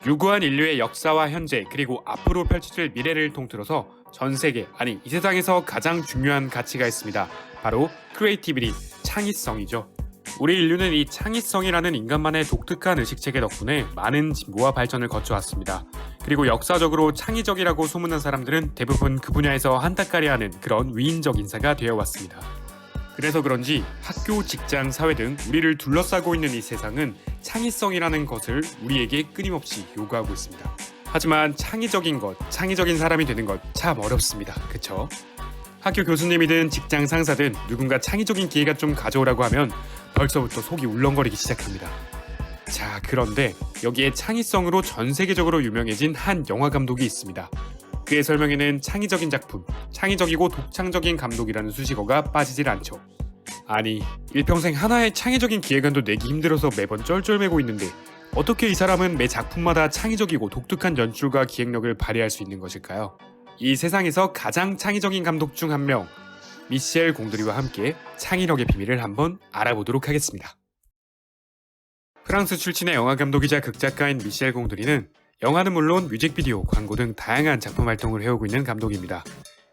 유구한 인류의 역사와 현재 그리고 앞으로 펼쳐질 미래를 통틀어서 전 세계, 아니 이 세상에서 가장 중요한 가치가 있습니다. 바로 크리에이티비티, 창의성이죠. 우리 인류는 이 창의성이라는 인간만의 독특한 의식체계 덕분에 많은 진보와 발전을 거쳐왔습니다. 그리고 역사적으로 창의적이라고 소문난 사람들은 대부분 그 분야에서 한따까리하는 그런 위인적 인사가 되어왔습니다. 그래서 그런지 학교, 직장, 사회 등 우리를 둘러싸고 있는 이 세상은 창의성이라는 것을 우리에게 끊임없이 요구하고 있습니다. 하지만 창의적인 것, 창의적인 사람이 되는 것 참 어렵습니다. 그쵸? 학교 교수님이든 직장 상사든 누군가 창의적인 기회가 좀 가져오라고 하면 벌써부터 속이 울렁거리기 시작합니다. 자, 그런데 여기에 창의성으로 전 세계적으로 유명해진 한 영화 감독이 있습니다. 그의 설명에는 창의적인 작품, 창의적이고 독창적인 감독이라는 수식어가 빠지질 않죠. 아니, 일평생 하나의 창의적인 기획안도 내기 힘들어서 매번 쩔쩔매고 있는데 어떻게 이 사람은 매 작품마다 창의적이고 독특한 연출과 기획력을 발휘할 수 있는 것일까요? 이 세상에서 가장 창의적인 감독 중 한 명, 미셸 공드리와 함께 창의력의 비밀을 한번 알아보도록 하겠습니다. 프랑스 출신의 영화 감독이자 극작가인 미셸 공드리는 영화는 물론 뮤직비디오, 광고 등 다양한 작품 활동을 해오고 있는 감독입니다.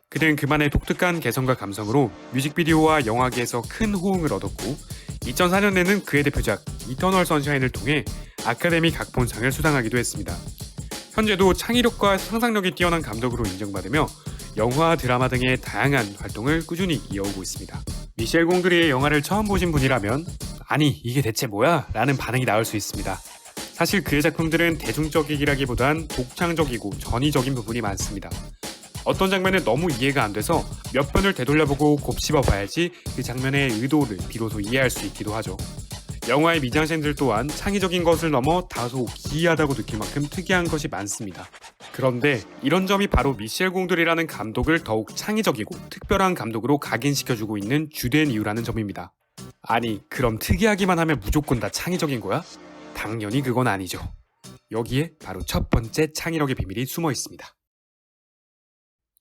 그는 그만의 독특한 개성과 감성으로 뮤직비디오와 영화계에서 큰 호응을 얻었고 2004년에는 그의 대표작 이터널 선샤인을 통해 아카데미 각본상을 수상하기도 했습니다. 현재도 창의력과 상상력이 뛰어난 감독으로 인정받으며 영화, 드라마 등의 다양한 활동을 꾸준히 이어오고 있습니다. 미셸 공드리의 영화를 처음 보신 분이라면 아니 이게 대체 뭐야? 라는 반응이 나올 수 있습니다. 사실 그의 작품들은 대중적이기라기보단 독창적이고 전위적인 부분이 많습니다. 어떤 장면은 너무 이해가 안 돼서 몇 번을 되돌려보고 곱씹어 봐야지 그 장면의 의도를 비로소 이해할 수 있기도 하죠. 영화의 미장센들 또한 창의적인 것을 넘어 다소 기이하다고 느낄 만큼 특이한 것이 많습니다. 그런데 이런 점이 바로 미셸 공드리라는 감독을 더욱 창의적이고 특별한 감독으로 각인시켜주고 있는 주된 이유라는 점입니다. 아니, 그럼 특이하기만 하면 무조건 다 창의적인 거야? 당연히 그건 아니죠. 여기에 바로 첫 번째 창의력의 비밀이 숨어 있습니다.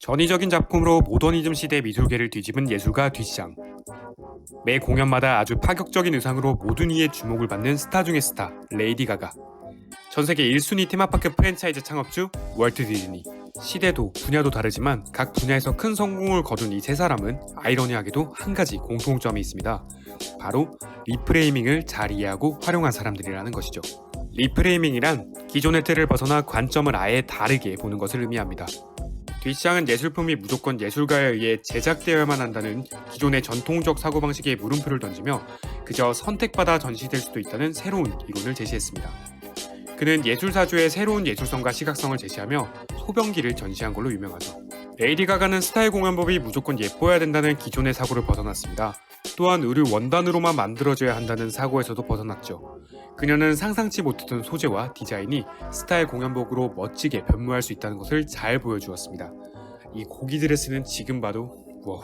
전위적인 작품으로 모더니즘 시대 미술계를 뒤집은 예술가 뒷샹. 매 공연마다 아주 파격적인 의상으로 모든 이의 주목을 받는 스타 중의 스타, 레이디 가가. 전세계 1순위 테마파크 프랜차이즈 창업주, 월트 디즈니. 시대도 분야도 다르지만 각 분야에서 큰 성공을 거둔 이 세 사람은 아이러니하게도 한 가지 공통점이 있습니다. 바로 리프레이밍을 잘 이해하고 활용한 사람들이라는 것이죠. 리프레이밍이란 기존의 틀을 벗어나 관점을 아예 다르게 보는 것을 의미합니다. 뒷샹은 예술품이 무조건 예술가에 의해 제작되어야만 한다는 기존의 전통적 사고방식에 물음표를 던지며 그저 선택받아 전시될 수도 있다는 새로운 이론을 제시했습니다. 그는 예술사주의 새로운 예술성과 시각성을 제시하며 소변기를 전시한 걸로 유명하죠. 레이디 가가는 스타일 공연법이 무조건 예뻐야 된다는 기존의 사고를 벗어났습니다. 또한 의류 원단으로만 만들어져야 한다는 사고에서도 벗어났죠. 그녀는 상상치 못했던 소재와 디자인이 스타일 공연복으로 멋지게 변모할 수 있다는 것을 잘 보여주었습니다. 이 고기 드레스는 지금 봐도 와우.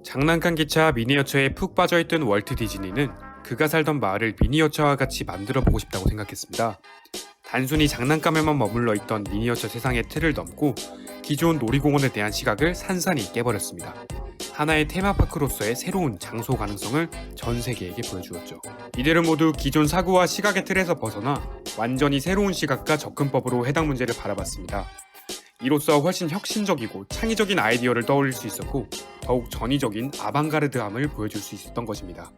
장난감 기차 미니어처에 푹 빠져있던 월트 디즈니는 그가 살던 마을을 미니어처와 같이 만들어보고 싶다고 생각했습니다. 단순히 장난감에만 머물러 있던 미니어처 세상의 틀을 넘고 기존 놀이공원에 대한 시각을 산산이 깨버렸습니다. 하나의 테마파크로서의 새로운 장소 가능성을 전 세계에게 보여주었죠. 이들은 모두 기존 사고와 시각의 틀에서 벗어나 완전히 새로운 시각과 접근법으로 해당 문제를 바라봤습니다. 이로써 훨씬 혁신적이고 창의적인 아이디어를 떠올릴 수 있었고 더욱 전위적인 아방가르드함을 보여줄 수 있었던 것입니다.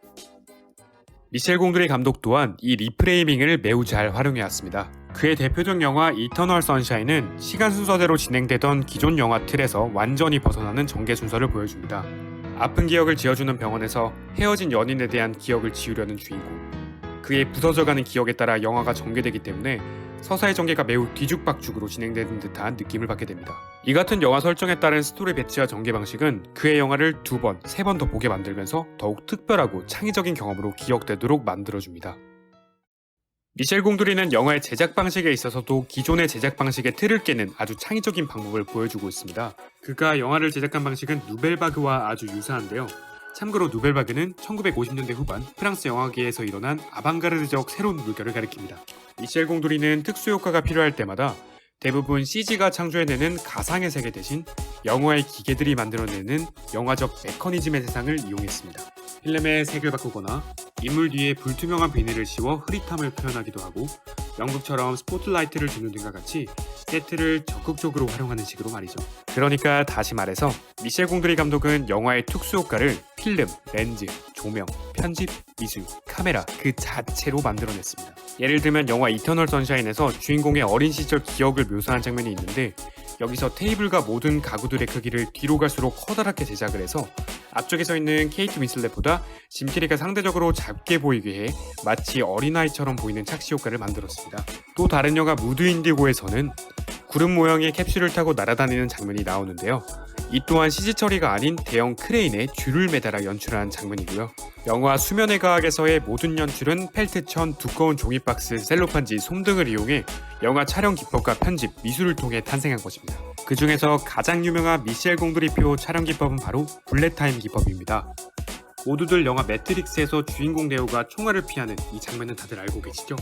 미셸 공드리 감독 또한 이 리프레이밍을 매우 잘 활용해왔습니다. 그의 대표적 영화 이터널 선샤인은 시간 순서대로 진행되던 기존 영화 틀에서 완전히 벗어나는 전개 순서를 보여줍니다. 아픈 기억을 지어주는 병원에서 헤어진 연인에 대한 기억을 지우려는 주인공. 그의 부서져가는 기억에 따라 영화가 전개되기 때문에 서사의 전개가 매우 뒤죽박죽으로 진행되는 듯한 느낌을 받게 됩니다. 이 같은 영화 설정에 따른 스토리 배치와 전개 방식은 그의 영화를 2번, 3번 더 보게 만들면서 더욱 특별하고 창의적인 경험으로 기억되도록 만들어줍니다. 미셸 공드리는 영화의 제작 방식에 있어서도 기존의 제작 방식의 틀을 깨는 아주 창의적인 방법을 보여주고 있습니다. 그가 영화를 제작한 방식은 누벨바그와 아주 유사한데요. 참고로 누벨바그는 1950년대 후반 프랑스 영화계에서 일어난 아방가르드적 새로운 물결을 가리킵니다. 미셸 공드리는 특수효과가 필요할 때마다 대부분 CG가 창조해내는 가상의 세계 대신 영화의 기계들이 만들어내는 영화적 메커니즘의 세상을 이용했습니다. 필름의 색을 바꾸거나 인물 뒤에 불투명한 비닐을 씌워 흐릿함을 표현하기도 하고 연극처럼 스포트라이트를 주는 등과 같이 세트를 적극적으로 활용하는 식으로 말이죠. 그러니까 다시 말해서 미셸 공드리 감독은 영화의 특수효과를 필름, 렌즈, 조명, 편집, 미술, 카메라 그 자체로 만들어냈습니다. 예를 들면 영화 이터널 선샤인에서 주인공의 어린 시절 기억을 묘사한 장면이 있는데 여기서 테이블과 모든 가구들의 크기를 뒤로 갈수록 커다랗게 제작을 해서 앞쪽에 서 있는 케이트 윈슬렛보다 짐 캐리가 상대적으로 작게 보이게 해 마치 어린아이처럼 보이는 착시 효과를 만들었습니다. 또 다른 영화 무드 인디고에서는 구름 모양의 캡슐을 타고 날아다니는 장면이 나오는데요. 이 또한 CG 처리가 아닌 대형 크레인에 줄을 매달아 연출한 장면이고요. 영화 수면의 과학에서의 모든 연출은 펠트천, 두꺼운 종이박스, 셀로판지, 솜 등을 이용해 영화 촬영 기법과 편집, 미술을 통해 탄생한 것입니다. 그 중에서 가장 유명한 미셸 공드리표 촬영 기법은 바로 블랙타임 기법입니다. 모두들 영화 매트릭스에서 주인공 네오가 총알을 피하는 이 장면은 다들 알고 계시죠?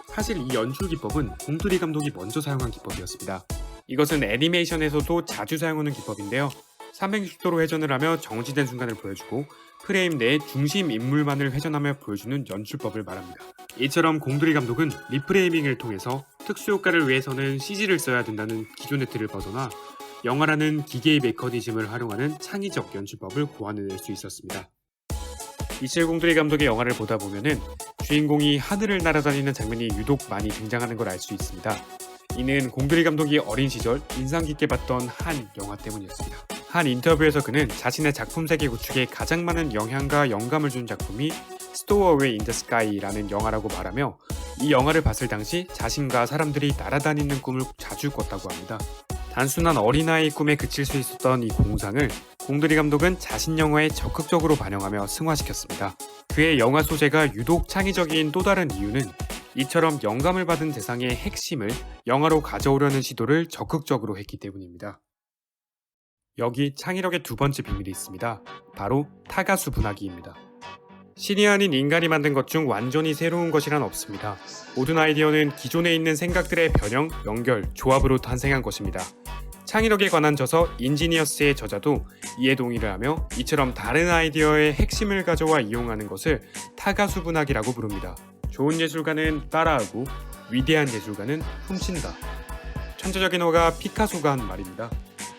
사실 이 연출 기법은 공드리 감독이 먼저 사용한 기법이었습니다. 이것은 애니메이션에서도 자주 사용하는 기법인데요. 360도로 회전을 하며 정지된 순간을 보여주고 프레임 내에 중심 인물만을 회전하며 보여주는 연출법을 말합니다. 이처럼 공드리 감독은 리프레이밍을 통해서 특수효과를 위해서는 CG를 써야 된다는 기존의 틀을 벗어나 영화라는 기계의 메커니즘을 활용하는 창의적 연출법을 고안해낼 수 있었습니다. 미셸 공드리 감독의 영화를 보다 보면은 주인공이 하늘을 날아다니는 장면이 유독 많이 등장하는 걸 알 수 있습니다. 이는 공드리 감독이 어린 시절 인상 깊게 봤던 한 영화 때문이었습니다. 한 인터뷰에서 그는 자신의 작품 세계 구축에 가장 많은 영향과 영감을 준 작품이 Stowaway in the Sky라는 영화라고 말하며 이 영화를 봤을 당시 자신과 사람들이 날아다니는 꿈을 자주 꿨다고 합니다. 단순한 어린아이의 꿈에 그칠 수 있었던 이 공상을 공드리 감독은 자신 영화에 적극적으로 반영하며 승화시켰습니다. 그의 영화 소재가 유독 창의적인 또 다른 이유는 이처럼 영감을 받은 대상의 핵심을 영화로 가져오려는 시도를 적극적으로 했기 때문입니다. 여기 창의력의 두 번째 비밀이 있습니다. 바로 타가수 분화기입니다. 신이 아닌 인간이 만든 것 중 완전히 새로운 것이란 없습니다. 모든 아이디어는 기존에 있는 생각들의 변형, 연결, 조합으로 탄생한 것입니다. 창의력에 관한 저서 인지니어스의 저자도 이에 동의를 하며 이처럼 다른 아이디어의 핵심을 가져와 이용하는 것을 타가수 분화기라고 부릅니다. 좋은 예술가는 따라하고 위대한 예술가는 훔친다. 천재적인 화가 피카소가 한 말입니다.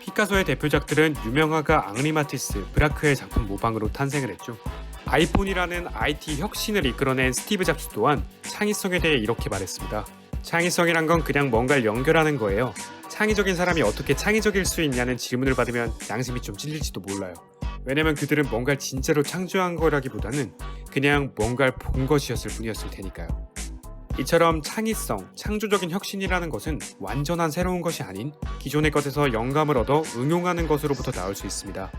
피카소의 대표작들은 유명 화가 앙리 마티스, 브라크의 작품 모방으로 탄생을 했죠. 아이폰이라는 IT 혁신을 이끌어낸 스티브 잡스 또한 창의성에 대해 이렇게 말했습니다. 창의성이란 건 그냥 뭔가를 연결하는 거예요. 창의적인 사람이 어떻게 창의적일 수 있냐는 질문을 받으면 양심이 좀 찔릴지도 몰라요. 왜냐면 그들은 뭔가를 진짜로 창조한 거라기보다는 그냥 뭔가를 본 것이었을 뿐이었을 테니까요. 이처럼 창의성, 창조적인 혁신이라는 것은 완전한 새로운 것이 아닌 기존의 것에서 영감을 얻어 응용하는 것으로부터 나올 수 있습니다.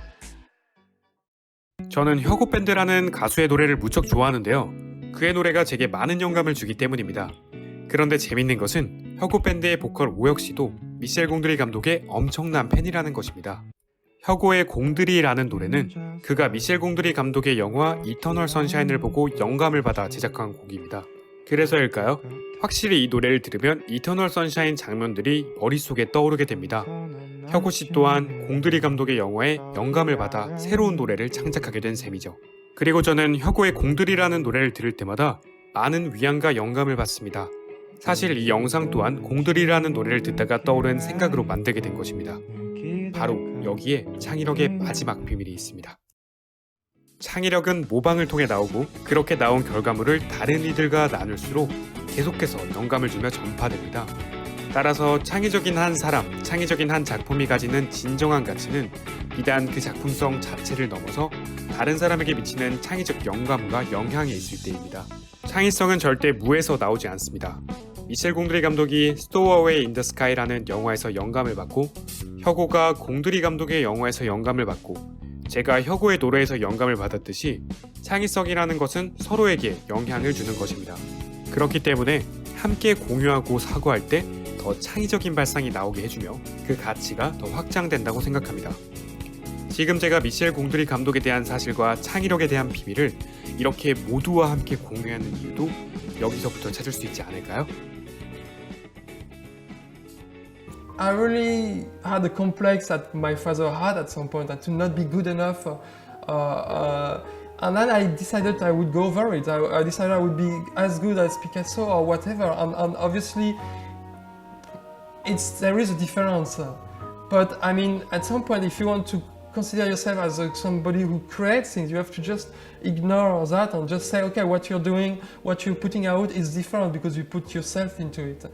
저는 혁오밴드라는 가수의 노래를 무척 좋아하는데요. 그의 노래가 제게 많은 영감을 주기 때문입니다. 그런데 재밌는 것은 혁오밴드의 보컬 오혁 씨도 미셸 공드리 감독의 엄청난 팬이라는 것입니다. 혁오의 공드리라는 노래는 그가 미셸 공드리 감독의 영화 이터널 선샤인을 보고 영감을 받아 제작한 곡입니다. 그래서일까요? 확실히 이 노래를 들으면 이터널 선샤인 장면들이 머릿속에 떠오르게 됩니다. 혁오 씨 또한 공드리 감독의 영화에 영감을 받아 새로운 노래를 창작하게 된 셈이죠. 그리고 저는 혁오의 공드리라는 노래를 들을 때마다 많은 위안과 영감을 받습니다. 사실 이 영상 또한 공드리라는 노래를 듣다가 떠오른 생각으로 만들게 된 것입니다. 바로 여기에 창의력의 마지막 비밀이 있습니다. 창의력은 모방을 통해 나오고 그렇게 나온 결과물을 다른 이들과 나눌수록 계속해서 영감을 주며 전파됩니다. 따라서 창의적인 한 사람, 창의적인 한 작품이 가지는 진정한 가치는 비단 그 작품성 자체를 넘어서 다른 사람에게 미치는 창의적 영감과 영향이 있을 때입니다. 창의성은 절대 무에서 나오지 않습니다. 미셸 공드리 감독이 Stowaway in the Sky라는 영화에서 영감을 받고 혁오가 공드리 감독의 영화에서 영감을 받고 제가 혁오의 노래에서 영감을 받았듯이 창의성이라는 것은 서로에게 영향을 주는 것입니다. 그렇기 때문에 함께 공유하고 사고할 때 더 창의적인 발상이 나오게 해주며 그 가치가 더 확장된다고 생각합니다. 지금 제가 미셸 공드리 감독에 대한 사실과 창의력에 대한 비밀을 이렇게 모두와 함께 공유하는 이유도 여기서부터 찾을 수 있지 않을까요? I really had a complex that my father had at some point, that to not be good enough And then I decided I would go over it. I decided I would be as good as Picasso or whatever. And obviously, there is a difference. But I mean, at some point, if you want to consider yourself as somebody who creates things, you have to just ignore that and just say, okay, what you're doing, what you're putting out is different because you put yourself into it.